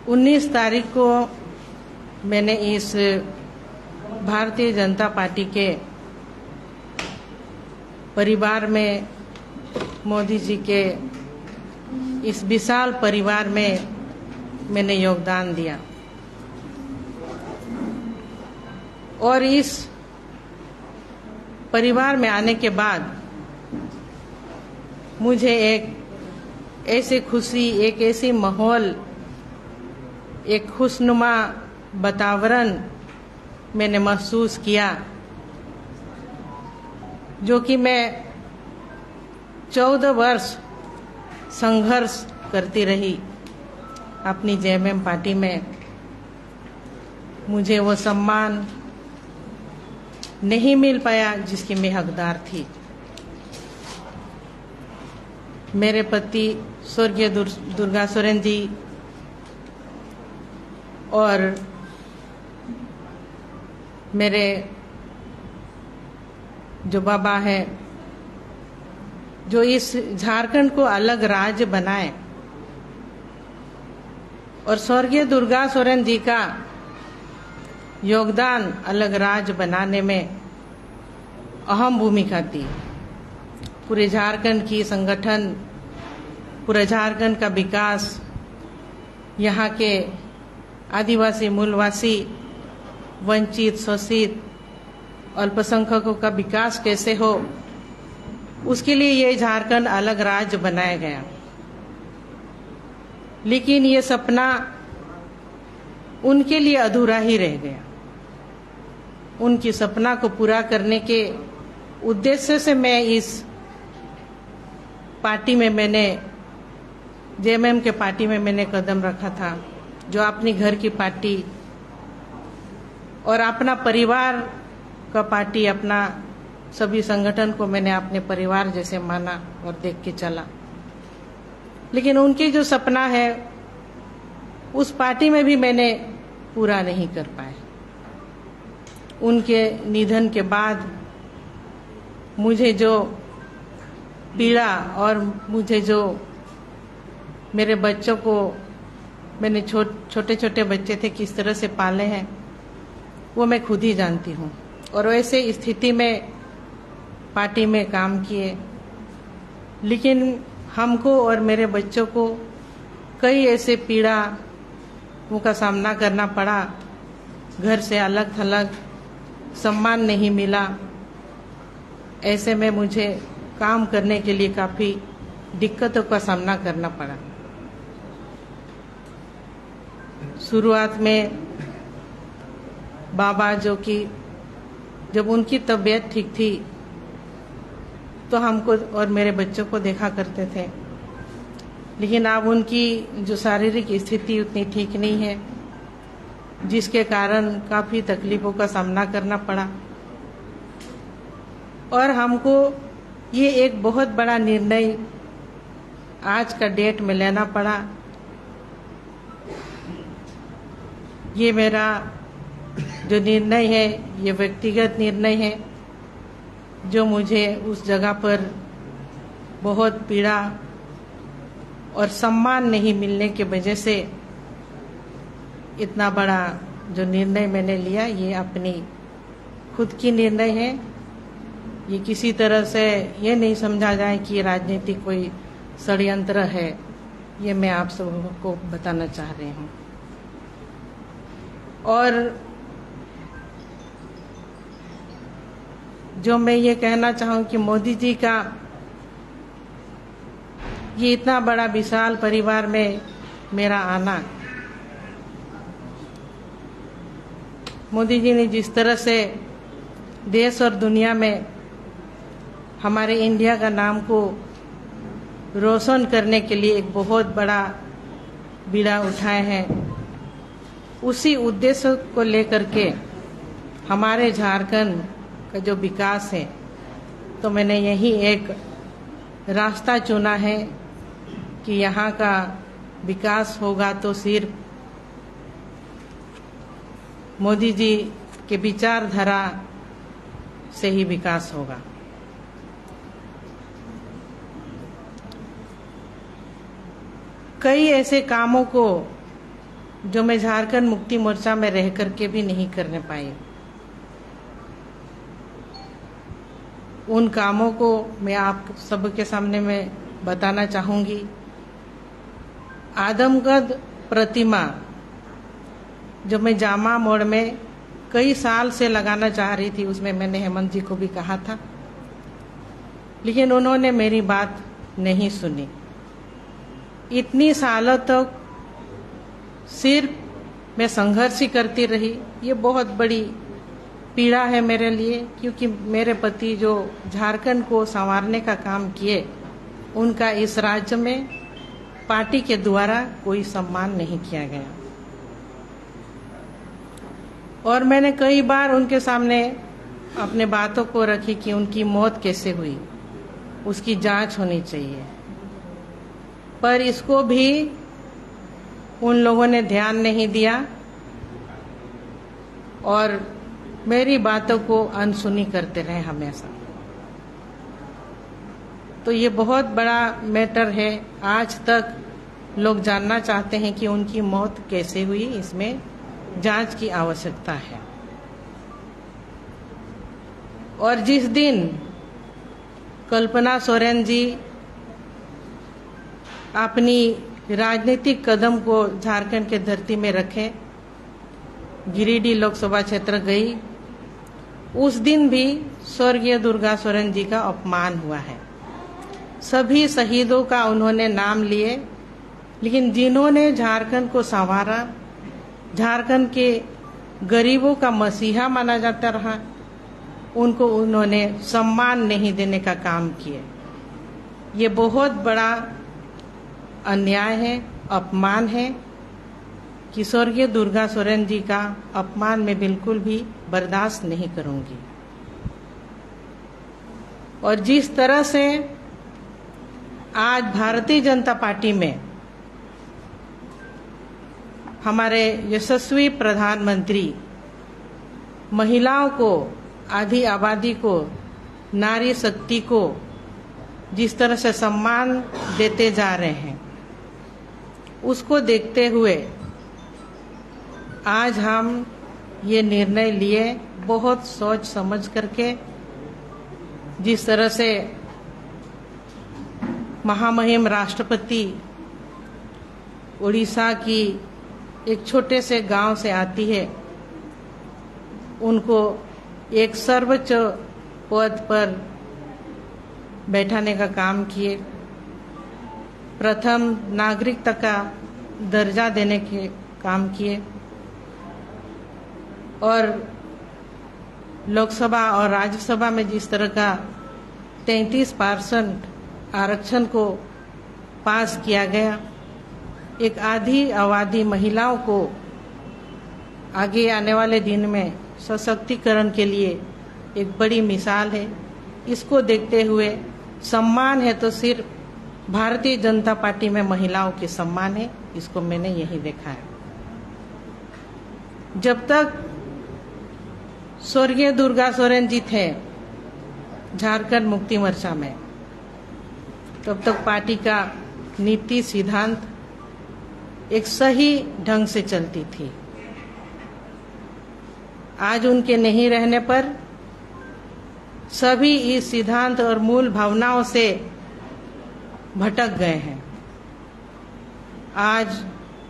19 तारीख को मैंने इस भारतीय जनता पार्टी के परिवार में, मोदी जी के इस विशाल परिवार में मैंने योगदान दिया। और इस परिवार में आने के बाद मुझे एक ऐसी खुशी, एक ऐसी माहौल, एक खुशनुमा वातावरण मैंने महसूस किया, जो कि मैं 14 वर्ष संघर्ष करती रही अपनी जेएमएम पार्टी में। मुझे वो सम्मान नहीं मिल पाया जिसकी मैं हकदार थी। मेरे पति स्वर्गीय दुर्गा सोरेन जी और मेरे जो बाबा हैं, जो इस झारखंड को अलग राज्य बनाए, और स्वर्गीय दुर्गा सोरेन जी का योगदान अलग राज्य बनाने में अहम भूमिका थी। पूरे झारखंड की संगठन, पूरे झारखंड का विकास, यहाँ के आदिवासी, मूलवासी, वंचित, शोषित, अल्पसंख्यकों का विकास कैसे हो, उसके लिए ये झारखंड अलग राज्य बनाया गया। लेकिन ये सपना उनके लिए अधूरा ही रह गया। उनकी सपना को पूरा करने के उद्देश्य से मैं इस पार्टी में, मैंने जेएमएम के पार्टी में मैंने कदम रखा था, जो अपनी घर की पार्टी और अपना परिवार का पार्टी, अपना सभी संगठन को मैंने अपने परिवार जैसे माना और देख के चला। लेकिन उनकी जो सपना है उस पार्टी में भी मैंने पूरा नहीं कर पाया। उनके निधन के बाद मुझे जो पीड़ा और मुझे जो मेरे बच्चों को, मैंने छोटे छोटे बच्चे थे, किस तरह से पाले हैं वो मैं खुद ही जानती हूँ। और वैसे स्थिति में पार्टी में काम किए, लेकिन हमको और मेरे बच्चों को कई ऐसे पीड़ाओं का सामना करना पड़ा। घर से अलग थलग, सम्मान नहीं मिला। ऐसे में मुझे काम करने के लिए काफ़ी दिक्कतों का सामना करना पड़ा। शुरुआत में बाबा, जो कि जब उनकी तबीयत ठीक थी तो हमको और मेरे बच्चों को देखा करते थे, लेकिन अब उनकी जो शारीरिक स्थिति उतनी ठीक नहीं है, जिसके कारण काफ़ी तकलीफ़ों का सामना करना पड़ा। और हमको ये एक बहुत बड़ा निर्णय आज का डेट में लेना पड़ा। ये मेरा जो निर्णय है, ये व्यक्तिगत निर्णय है, जो मुझे उस जगह पर बहुत पीड़ा और सम्मान नहीं मिलने की वजह से इतना बड़ा जो निर्णय मैंने लिया, ये अपनी खुद की निर्णय है। ये किसी तरह से ये नहीं समझा जाए कि राजनीतिक कोई षड्यंत्र है, ये मैं आप सबको बताना चाह रही हूँ। और जो मैं ये कहना चाहूँ कि मोदी जी का ये इतना बड़ा विशाल परिवार में मेरा आना, मोदी जी ने जिस तरह से देश और दुनिया में हमारे इंडिया का नाम को रोशन करने के लिए एक बहुत बड़ा बीड़ा उठाए हैं, उसी उद्देश्य को लेकर के हमारे झारखंड का जो विकास है, तो मैंने यही एक रास्ता चुना है कि यहाँ का विकास होगा तो सिर्फ मोदी जी के विचारधारा से ही विकास होगा। कई ऐसे कामों को जो मैं झारखंड मुक्ति मोर्चा में रह करके भी नहीं करने पाई। उन कामों को मैं आप सबके सामने में बताना चाहूँगी। आदमकद प्रतिमा जो मैं जामा मोड़ में कई साल से लगाना चाह रही थी, उसमें मैंने हेमंत जी को भी कहा था, लेकिन उन्होंने मेरी बात नहीं सुनी। इतनी सालों तक सिर्फ मैं संघर्ष ही करती रही। ये बहुत बड़ी पीड़ा है मेरे लिए, क्योंकि मेरे पति जो झारखंड को संवारने का काम किए, उनका इस राज्य में पार्टी के द्वारा कोई सम्मान नहीं किया गया। और मैंने कई बार उनके सामने अपने बातों को रखी कि उनकी मौत कैसे हुई, उसकी जांच होनी चाहिए, पर इसको भी उन लोगों ने ध्यान नहीं दिया और मेरी बातों को अनसुनी करते रहे हमेशा। तो ये बहुत बड़ा मैटर है। आज तक लोग जानना चाहते हैं कि उनकी मौत कैसे हुई, इसमें जांच की आवश्यकता है। और जिस दिन कल्पना सोरेन जी अपनी राजनीतिक कदम को झारखंड के धरती में रखे, गिरिडीह लोकसभा क्षेत्र गई, उस दिन भी स्वर्गीय दुर्गा सोरेन जी का अपमान हुआ है। सभी शहीदों का उन्होंने नाम लिए, लेकिन जिन्होंने झारखंड को संवारा, झारखंड के गरीबों का मसीहा माना जाता रहा, उनको उन्होंने सम्मान नहीं देने का काम किए। ये बहुत बड़ा अन्याय है, अपमान है कि स्वर्गीय दुर्गा सोरेन जी का अपमान मैं बिल्कुल भी बर्दाश्त नहीं करूंगी। और जिस तरह से आज भारतीय जनता पार्टी में हमारे यशस्वी प्रधानमंत्री महिलाओं को, आधी आबादी को, नारी शक्ति को जिस तरह से सम्मान देते जा रहे हैं, उसको देखते हुए आज हम ये निर्णय लिए, बहुत सोच समझ करके। जिस तरह से महामहिम राष्ट्रपति उड़ीसा की एक छोटे से गांव से आती है, उनको एक सर्वोच्च पद पर बैठाने का काम किए, प्रथम नागरिकता का दर्जा देने के काम किए, और लोकसभा और राज्यसभा में जिस तरह का 33% आरक्षण को पास किया गया, एक आधी आबादी महिलाओं को आगे आने वाले दिन में सशक्तिकरण के लिए एक बड़ी मिसाल है। इसको देखते हुए सम्मान है तो सिर्फ भारतीय जनता पार्टी में महिलाओं के सम्मान है, इसको मैंने यही देखा है। जब तक स्वर्गीय दुर्गा सोरेन जी थे झारखंड मुक्ति मोर्चा में, तब तक पार्टी का नीति सिद्धांत एक सही ढंग से चलती थी। आज उनके नहीं रहने पर सभी इस सिद्धांत और मूल भावनाओं से भटक गए हैं। आज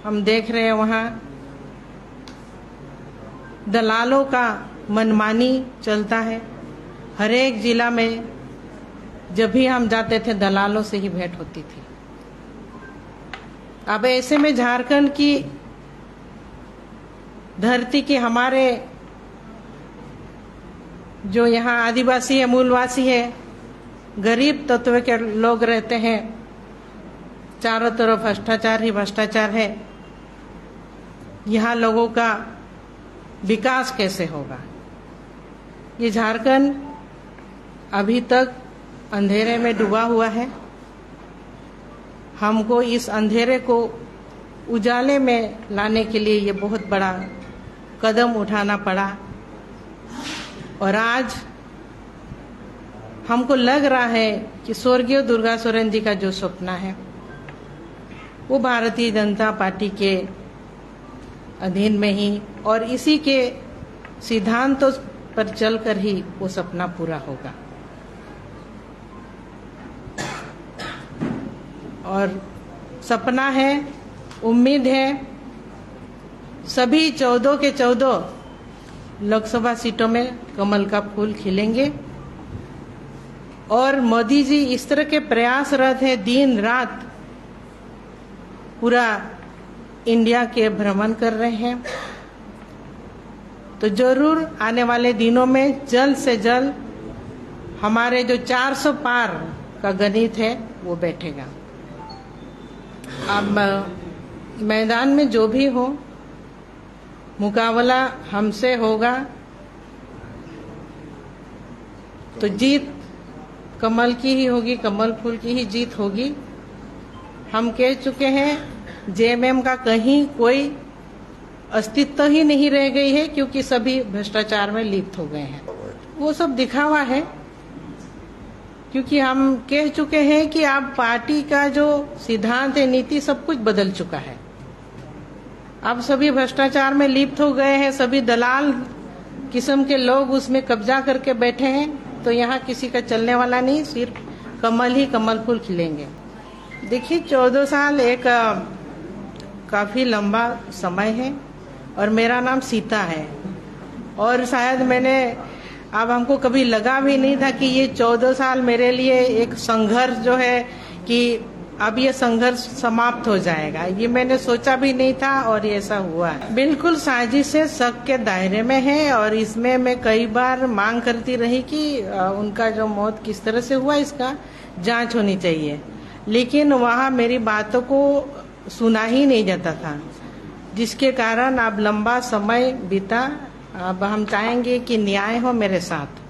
हम देख रहे हैं वहाँ दलालों का मनमानी चलता है। हर एक जिला में जब भी हम जाते थे दलालों से ही भेंट होती थी। अब ऐसे में झारखंड की धरती के हमारे जो यहाँ आदिवासी है, मूलवासी है, गरीब तत्व के लोग रहते हैं, चारों तरफ भ्रष्टाचार ही भ्रष्टाचार है। यहाँ लोगों का विकास कैसे होगा? ये झारखंड अभी तक अंधेरे में डूबा हुआ है। हमको इस अंधेरे को उजाले में लाने के लिए ये बहुत बड़ा कदम उठाना पड़ा। और आज हमको लग रहा है कि स्वर्गीय दुर्गा सोरेन जी का जो सपना है वो भारतीय जनता पार्टी के अधीन में ही और इसी के सिद्धांतों पर चलकर ही वो सपना पूरा होगा। और सपना है, उम्मीद है, सभी 14 के 14 लोकसभा सीटों में कमल का फूल खिलेंगे। और मोदी जी इस तरह के प्रयासरत हैं, दिन रात पूरा इंडिया के भ्रमण कर रहे हैं। तो जरूर आने वाले दिनों में जल्द से जल्द हमारे जो 400 पार का गणित है वो बैठेगा। अब मैदान में जो भी हो, मुकाबला हमसे होगा तो जीत कमल की ही होगी, कमल फूल की ही जीत होगी। हम कह चुके हैं जेएमएम का कहीं कोई अस्तित्व ही नहीं रह गई है, क्योंकि सभी भ्रष्टाचार में लिप्त हो गए हैं। वो सब दिखावा है, क्योंकि हम कह चुके हैं कि आप पार्टी का जो सिद्धांत है, नीति, सब कुछ बदल चुका है। अब सभी भ्रष्टाचार में लिप्त हो गए हैं, सभी दलाल किस्म के लोग उसमें कब्जा करके बैठे हैं। तो यहाँ किसी का चलने वाला नहीं, सिर्फ कमल ही कमल फूल खिलेंगे। देखिए, 14 साल एक काफी लंबा समय है और मेरा नाम सीता है। और शायद अब हमको कभी लगा भी नहीं था कि ये 14 साल मेरे लिए एक संघर्ष जो है कि अब ये संघर्ष समाप्त हो जाएगा, ये मैंने सोचा भी नहीं था और ये ऐसा हुआ है। बिल्कुल साजिश से शक के दायरे में है और इसमें मैं कई बार मांग करती रही कि उनका जो मौत किस तरह से हुआ इसका जांच होनी चाहिए, लेकिन वहाँ मेरी बातों को सुना ही नहीं जाता था, जिसके कारण अब लंबा समय बीता। अब हम चाहेंगे कि न्याय हो मेरे साथ।